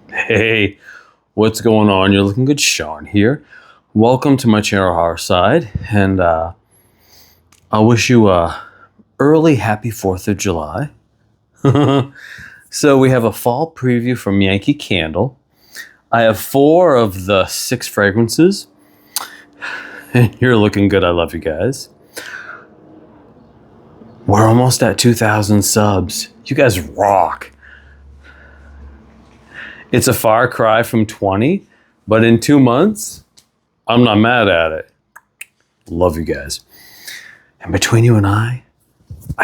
Hey, what's going on? You're looking good, Sean here. Welcome to my channel, Hearthside, and I wish you a early happy 4th of July. So we have a fall preview from Yankee Candle. I have 4 of the 6 fragrances. And you're looking good. I love you guys. We're almost at 2,000 subs. You guys rock. It's a far cry from 20, but in 2 months, I'm not mad at it. Love you guys. And between you and I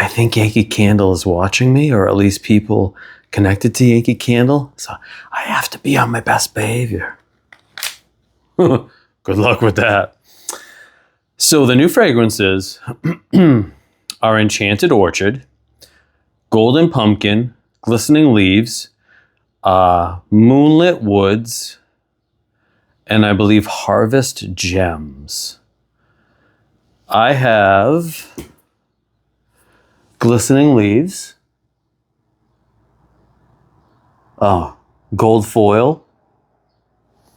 think Yankee Candle is watching me, or at least people connected to Yankee Candle. So I have to be on my best behavior. Good luck with that. So the new fragrances are Enchanted Orchid, Golden Pumpkin, Glistening Leaves, Moonlit Woods, and I believe Harvest Gems. I have Glistening Leaves, gold foil.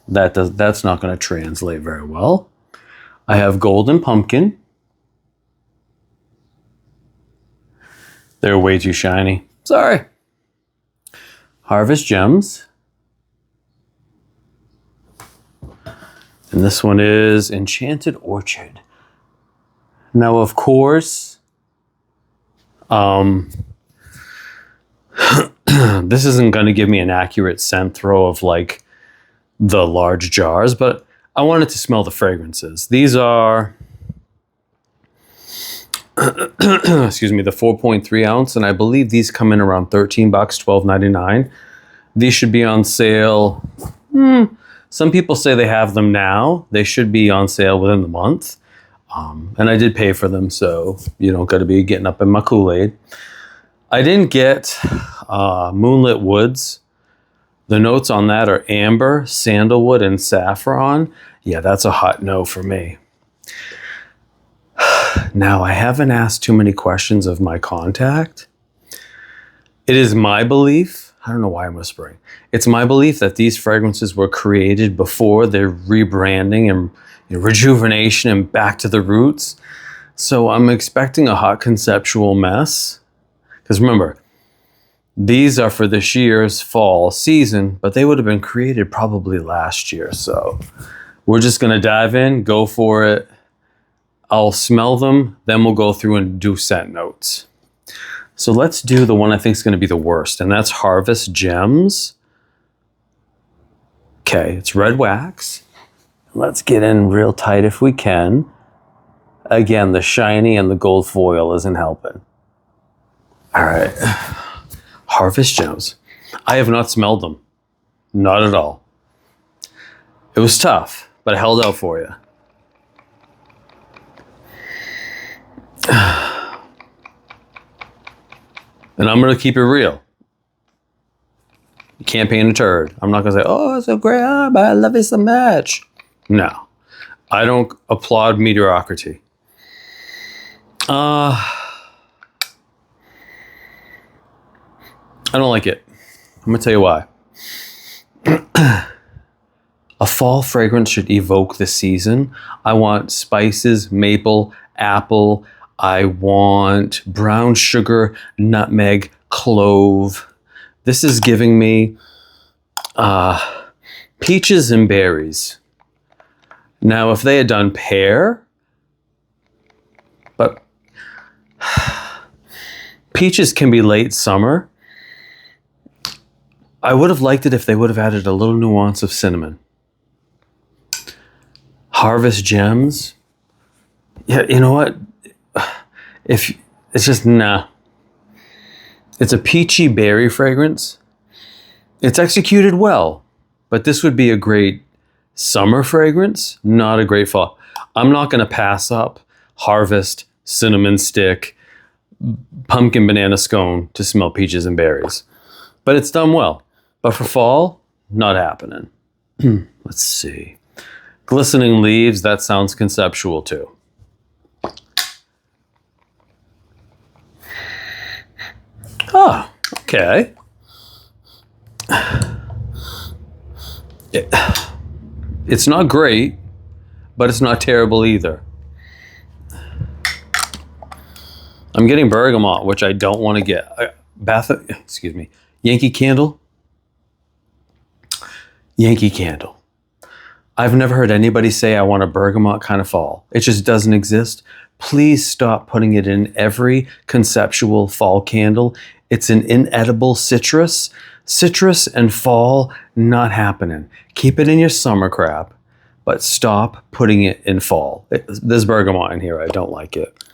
That's not going to translate very well. I have Golden Pumpkin. They're way too shiny. Sorry. Harvest Gems. And this one is Enchanted Orchid. Now, of course, this isn't going to give me an accurate scent throw of like the large jars, but I wanted to smell the fragrances. These are, excuse me, the 4.3 ounce, and I believe these come in around $13, $12.99. These should be on sale. Some people say they have them now. They should be on sale within the month. And I did pay for them, so you don't got to be getting up in my Kool-Aid. I didn't get Moonlit Woods. The notes on that are amber, sandalwood, and saffron. Yeah, that's a hot no for me. Now, I haven't asked too many questions of my contact. It is my belief, I don't know why I'm whispering. It's my belief that these fragrances were created before their rebranding and rejuvenation and back to the roots. So I'm expecting a hot conceptual mess. Because remember, these are for this year's fall season, but they would have been created probably last year. So we're just going to dive in, go for it. I'll smell them, then we'll go through and do scent notes. So let's do the one I think is going to be the worst, and that's Harvest Gems. Okay, it's red wax. Let's get in real tight if we can. Again, the shiny and the gold foil isn't helping. All right. Harvest Gems. I have not smelled them. Not at all. It was tough, but I held out for you. And I'm going to keep it real. You can't paint a turd. I'm not going to say, oh, it's so great, but I love it so much. No. I don't applaud mediocrity. I don't like it. I'm going to tell you why. A fall fragrance should evoke the season. I want spices, maple, apple. I want brown sugar, nutmeg, clove. This is giving me peaches and berries. Now, if they had done pear, but peaches can be late summer. I would have liked it if they would have added a little nuance of cinnamon. Harvest Gems. Yeah, you know what? If it's just nah. It's a peachy berry fragrance. It's executed well, but this would be a great summer fragrance, not a great fall. I'm not going to pass up Harvest, Cinnamon Stick, Pumpkin Banana Scone to smell peaches and berries. But it's done well. But for fall, not happening. Let's see. Glistening Leaves, that sounds conceptual too. Oh, okay. It's not great, but it's not terrible either. I'm getting bergamot, which I don't want to get. Excuse me. Yankee Candle. Yankee Candle. I've never heard anybody say I want a bergamot kind of fall. It just doesn't exist. Please stop putting it in every conceptual fall candle. It's an inedible citrus. Citrus and fall, not happening. Keep it in your summer crap, but stop putting it in fall. There's bergamot in here. I don't like it.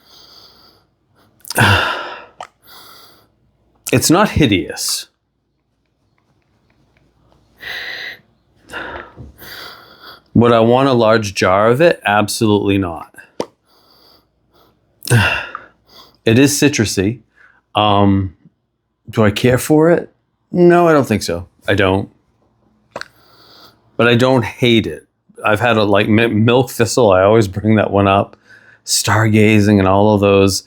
It's not hideous. Would I want a large jar of it? Absolutely not. It is citrusy. Do I care for it? No, I don't think so. I don't. But I don't hate it. I've had a like milk thistle. I always bring that one up. Stargazing and all of those.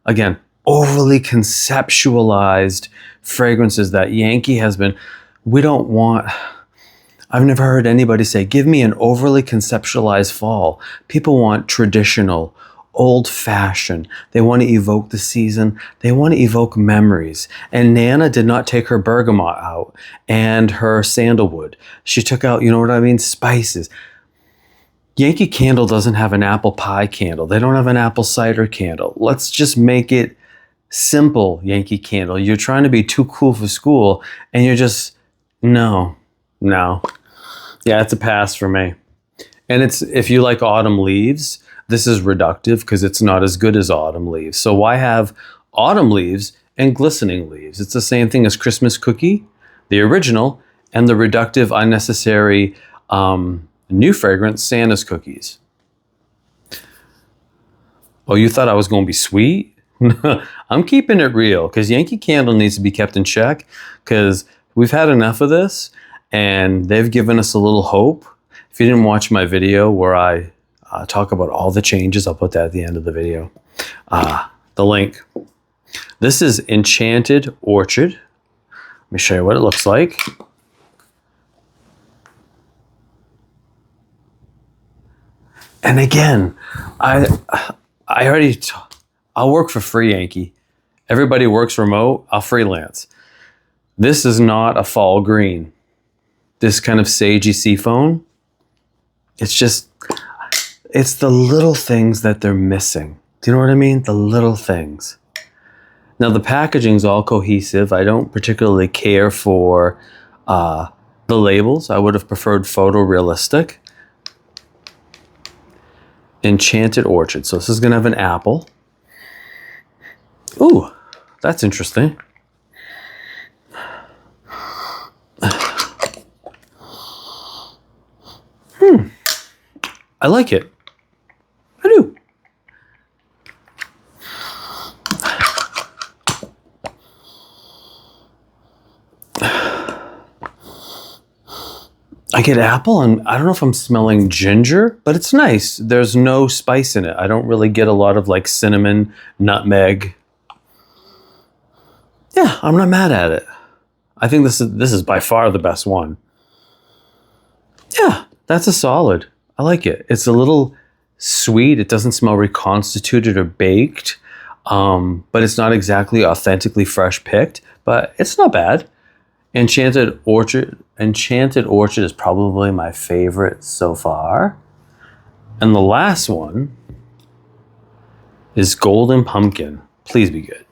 Again, overly conceptualized fragrances that Yankee has been. We don't want. I've never heard anybody say, give me an overly conceptualized fall. People want traditional, old-fashioned. They want to evoke the season. They want to evoke memories. And Nana did not take her bergamot out and her sandalwood. She took out, you know what I mean, spices. Yankee Candle doesn't have an apple pie candle. They don't have an apple cider candle. Let's just make it simple, Yankee Candle. You're trying to be too cool for school, and you're just, no. Yeah, it's a pass for me. And it's, if you like autumn leaves, this is reductive because it's not as good as autumn leaves. So why have autumn leaves and glistening leaves? It's the same thing as Christmas cookie, the original, and the reductive, unnecessary new fragrance, Santa's cookies. Oh, you thought I was going to be sweet? I'm keeping it real because Yankee Candle needs to be kept in check because we've had enough of this. And they've given us a little hope. If you didn't watch my video where I talk about all the changes, I'll put that at the end of the video. The link. This is Enchanted Orchard. Let me show you what it looks like. And again, I'll work for free, Yankee. Everybody works remote. I'll freelance. This is not a fall green. This kind of sagey seafoam, it's the little things that they're missing. Do you know what I mean? The little things. Now the packaging's all cohesive. I don't particularly care for the labels. I would have preferred photorealistic. Enchanted Orchard. So this is gonna have an apple. Ooh, that's interesting. I like it. I do. I get apple, and I don't know if I'm smelling ginger, but it's nice. There's no spice in it. I don't really get a lot of like cinnamon, nutmeg. Yeah, I'm not mad at it. I think this is by far the best one. Yeah, that's a solid. I like it. It's a little sweet. It doesn't smell reconstituted or baked, but it's not exactly authentically fresh picked, but it's not bad. Enchanted Orchard is probably my favorite so far. And the last one is Golden Pumpkin. Please be good.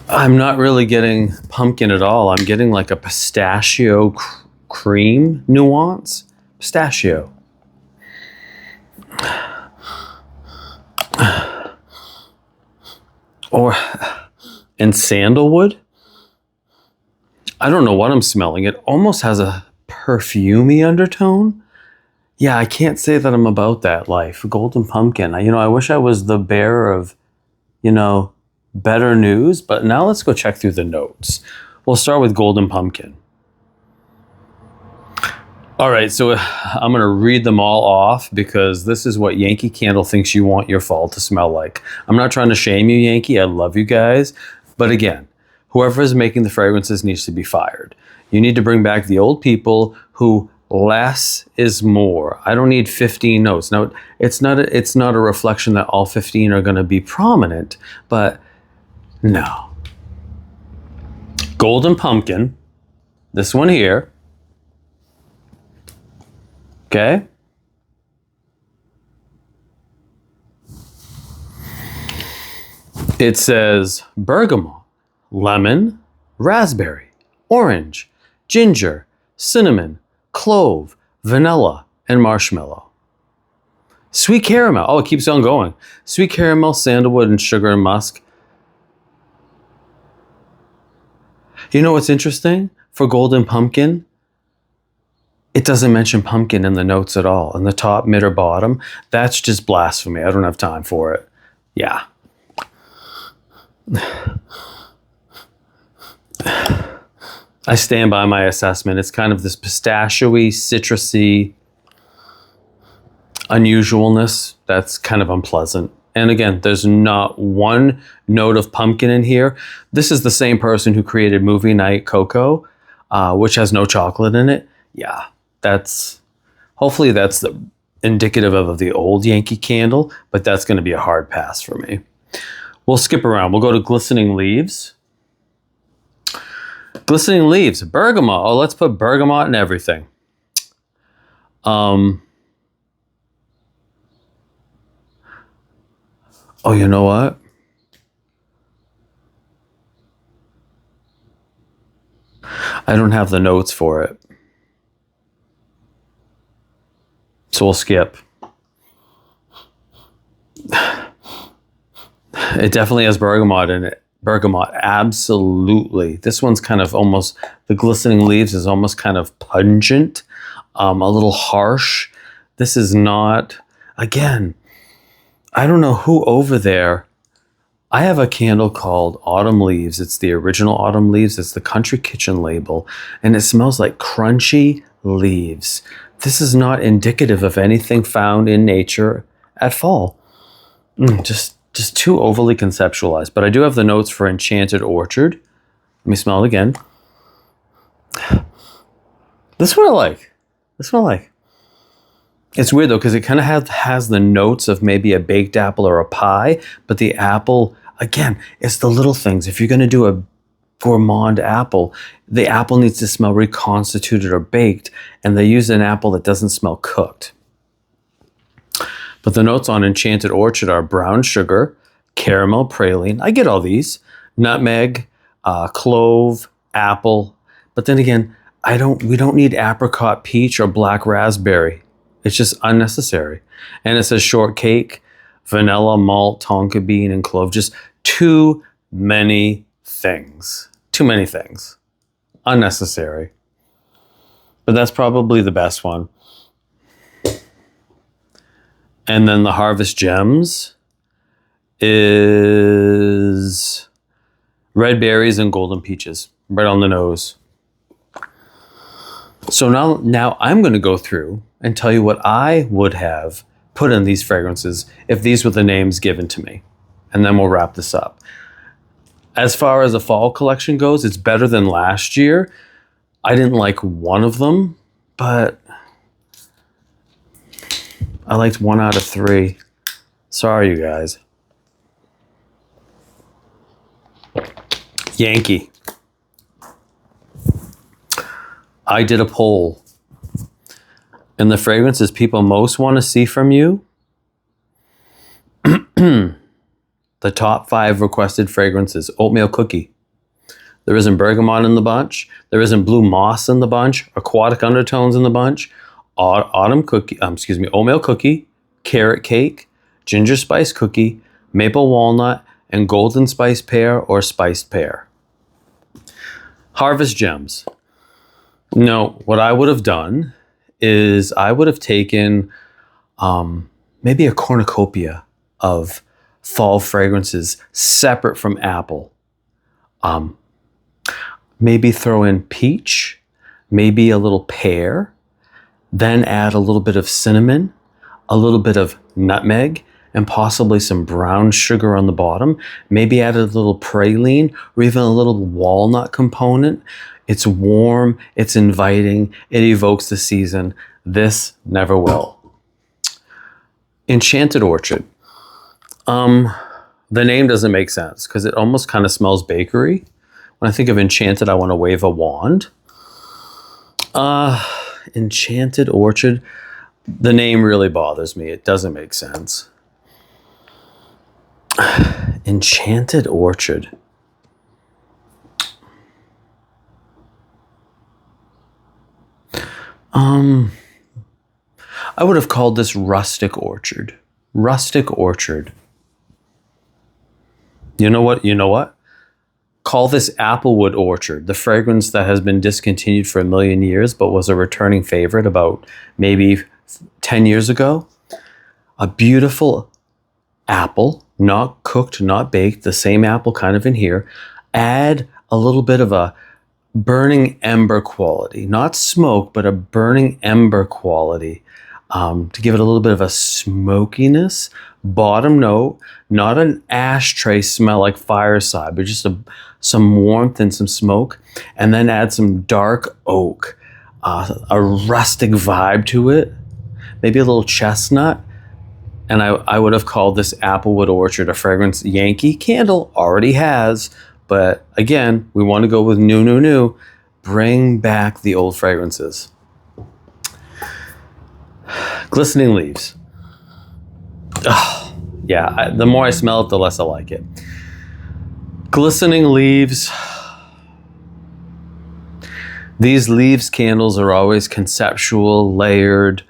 I'm not really getting pumpkin at all. I'm getting like a pistachio cream nuance. Pistachio. And sandalwood. I don't know what I'm smelling. It almost has a perfumey undertone. Yeah, I can't say that I'm about that life. Golden Pumpkin. I wish I was the bearer of, better news, but now let's go check through the notes. We'll start with golden pumpkin. All right, so I'm going to read them all off because this is what Yankee Candle thinks you want your fall to smell like. I'm not trying to shame you, Yankee. I love you guys. But again, whoever is making the fragrances needs to be fired. You need to bring back the old people who less is more. I don't need 15 notes. Now, it's not a reflection that all 15 are going to be prominent, but no. Golden pumpkin, this one here. Okay. It says bergamot, lemon, raspberry, orange, ginger, cinnamon, clove, vanilla, and marshmallow. Sweet caramel. Oh, it keeps on going. Sweet caramel, sandalwood, and sugar and musk. You know what's interesting? For golden pumpkin, it doesn't mention pumpkin in the notes at all. In the top, mid, or bottom. That's just blasphemy. I don't have time for it. Yeah. I stand by my assessment. It's kind of this pistachio-y, citrusy unusualness that's kind of unpleasant. And again, there's not one note of pumpkin in here. This is the same person who created Movie Night Cocoa, which has no chocolate in it. Yeah. Hopefully that's indicative of the old Yankee Candle, but that's going to be a hard pass for me. We'll skip around. We'll go to Glistening Leaves. Glistening Leaves, bergamot. Oh, let's put bergamot in everything. Oh, you know what? I don't have the notes for it. So we'll skip. It definitely has bergamot in it. Bergamot, absolutely. This one's kind of almost, the Glistening Leaves is almost kind of pungent, a little harsh. This is not, again, I don't know who over there. I have a candle called Autumn Leaves. It's the original Autumn Leaves. It's the Country Kitchen label, and it smells like crunchy leaves. This is not indicative of anything found in nature at fall. Just too overly conceptualized. But I do have the notes for Enchanted Orchard. Let me smell it again. This one I like. This one I like. It's weird though, because it kind of has the notes of maybe a baked apple or a pie, but the apple, again, it's the little things. If you're going to do a gourmand apple, the apple needs to smell reconstituted or baked, and they use an apple that doesn't smell cooked. But the notes on Enchanted Orchard are brown sugar, caramel, praline. I get all these. Nutmeg, clove, apple. But then again, we don't need apricot, peach, or black raspberry. It's just unnecessary. And it says shortcake, vanilla, malt, tonka bean, and clove. Just too many things. Too many things. Unnecessary. But that's probably the best one. And then the Harvest Gems is red berries and golden peaches. Right on the nose. So now I'm going to go through and tell you what I would have put in these fragrances if these were the names given to me. And then we'll wrap this up. As far as the fall collection goes, it's better than last year. I didn't like one of them, but I liked 1 out of 3. Sorry, you guys. Yankee. I did a poll. And the fragrances people most want to see from you, the top 5 requested fragrances: oatmeal cookie. There isn't bergamot in the bunch. There isn't blue moss in the bunch. Aquatic undertones in the bunch. Oatmeal cookie, carrot cake, ginger spice cookie, maple walnut, and golden spice pear or spiced pear. Harvest Gems. No, what I would have done is I would have taken maybe a cornucopia of fall fragrances separate from apple. maybe throw in peach, maybe a little pear, then add a little bit of cinnamon, a little bit of nutmeg, and possibly some brown sugar on the bottom. Maybe add a little praline or even a little walnut component. It's warm, it's inviting, it evokes the season. This never will. Enchanted Orchard. The name doesn't make sense because it almost kind of smells bakery. When I think of Enchanted, I want to wave a wand. Enchanted Orchard. The name really bothers me. It doesn't make sense. Enchanted Orchard. I would have called this Rustic Orchard. Rustic Orchard. You know what? You know what? Call this Applewood Orchard, the fragrance that has been discontinued for 1,000,000 years, but was a returning favorite about maybe 10 years ago. A beautiful apple, not cooked, not baked, the same apple kind of in here. Add a little bit of a burning ember quality, not smoke, but a burning ember quality to give it a little bit of a smokiness. Bottom note, not an ashtray smell like Fireside, but just some warmth and some smoke. And then add some dark oak, a rustic vibe to it, maybe a little chestnut. And I would have called this Applewood Orchard a fragrance Yankee Candle already has. But again, we want to go with new. Bring back the old fragrances. Glistening Leaves. Yeah, the more I smell it, the less I like it. Glistening Leaves. These leaves candles are always conceptual, layered,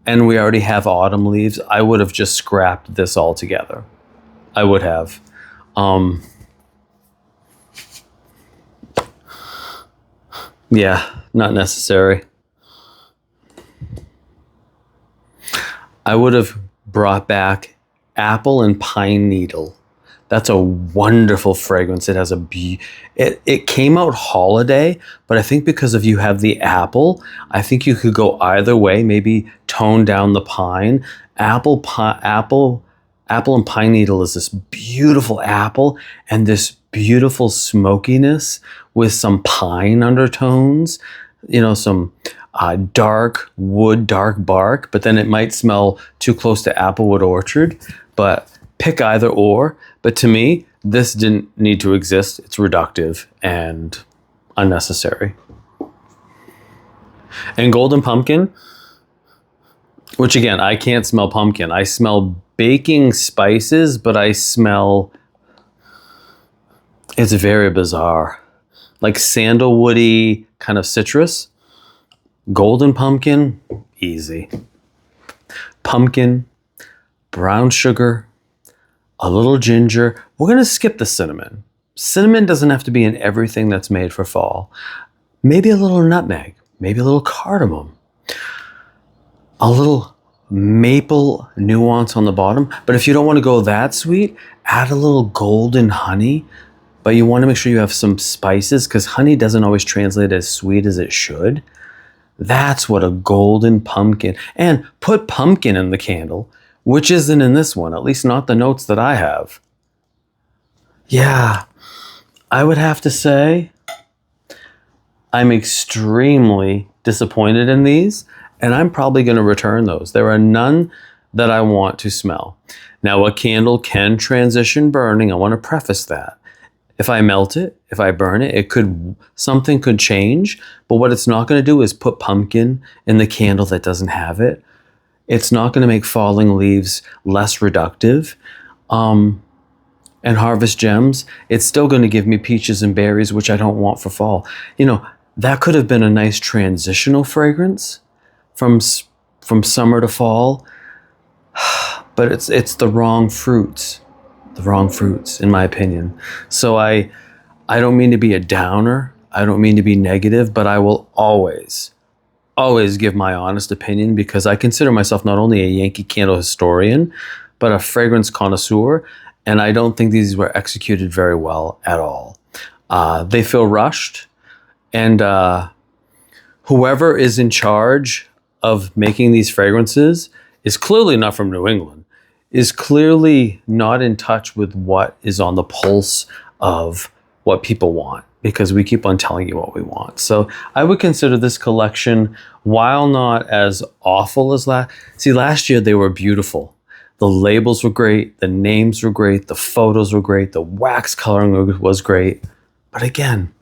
and we already have autumn leaves. I would have just scrapped this altogether. I would have. Yeah, not necessary. I would have brought back Apple and Pine Needle. That's a wonderful fragrance. It has it came out holiday, but I think because of you have the apple, I think you could go either way, maybe tone down the pine. Apple and Pine Needle is this beautiful apple and this beautiful smokiness with some pine undertones, some dark wood, dark bark, but then it might smell too close to Applewood Orchard. But pick either or. But to me, this didn't need to exist. It's reductive and unnecessary. And Golden Pumpkin, which again, I can't smell pumpkin. I smell baking spices, but it's very bizarre. Like sandalwoody kind of citrus. Golden Pumpkin, easy. Pumpkin, brown sugar, a little ginger. We're going to skip the cinnamon. Cinnamon doesn't have to be in everything that's made for fall. Maybe a little nutmeg, maybe a little cardamom, a little maple nuance on the bottom. But if you don't want to go that sweet, add a little golden honey. But you want to make sure you have some spices because honey doesn't always translate as sweet as it should. That's what a golden pumpkin. And put pumpkin in the candle, which isn't in this one, at least not the notes that I have. Yeah, I would have to say I'm extremely disappointed in these, and I'm probably going to return those. There are none that I want to smell. Now, a candle can transition burning. I want to preface that. If I melt it, if I burn it, something could change. But what it's not going to do is put pumpkin in the candle that doesn't have it. It's not going to make falling leaves less reductive. And Harvest Gems, it's still going to give me peaches and berries, which I don't want for fall. That could have been a nice transitional fragrance from summer to fall. But it's the wrong fruits. The wrong fruits, in my opinion. So I don't mean to be a downer. I don't mean to be negative, but I will always give my honest opinion because I consider myself not only a Yankee Candle historian, but a fragrance connoisseur, and I don't think these were executed very well at all. They feel rushed. And whoever is in charge of making these fragrances is clearly not from New England, is clearly not in touch with what is on the pulse of what people want, because we keep on telling you what we want. So I would consider this collection, while not as awful as last year, they were beautiful. The labels were great, the names were great, the photos were great, the wax coloring was great. But again,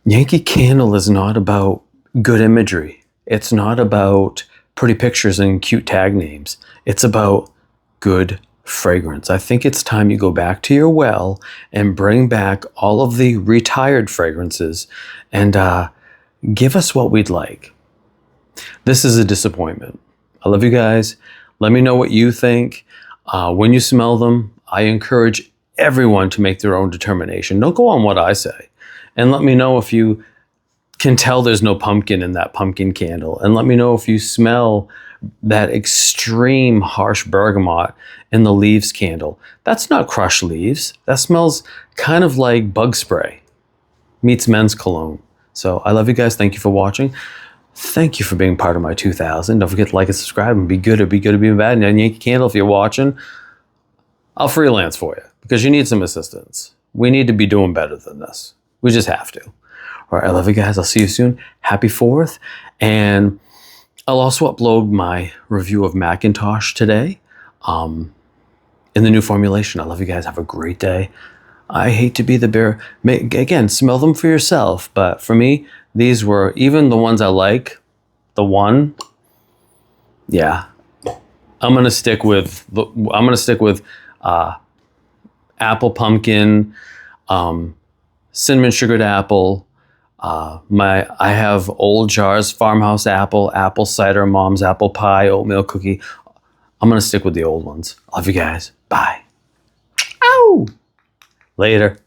Yankee Candle is not about good imagery. It's not about pretty pictures and cute tag names. It's about good fragrance. I think it's time you go back to your well and bring back all of the retired fragrances and give us what we'd like. This is a disappointment. I love you guys. Let me know what you think. When you smell them, I encourage everyone to make their own determination. Don't go on what I say. And let me know if you can tell there's no pumpkin in that pumpkin candle. And let me know if you smell that extreme harsh bergamot in the leaves candle. That's not crushed leaves. That smells kind of like bug spray meets men's cologne. So I love you guys. Thank you for watching. Thank you for being part of my 2000. Don't forget to like and subscribe and be good or be good or be bad. And Yankee Candle, if you're watching, I'll freelance for you because you need some assistance. We need to be doing better than this. We just have to. All right, I love you guys. I'll see you soon. Happy 4th. And I'll also upload my review of Macintosh today in the new formulation. I love you guys. Have a great day. I hate to be the bearer. Again, smell them for yourself. But for me, these were, even the ones I like, yeah. I'm going to stick with apple pumpkin, cinnamon sugared apple. I have old jars, farmhouse apple, apple cider, mom's apple pie, oatmeal cookie. I'm going to stick with the old ones. Love you guys. Bye. Ow! Later.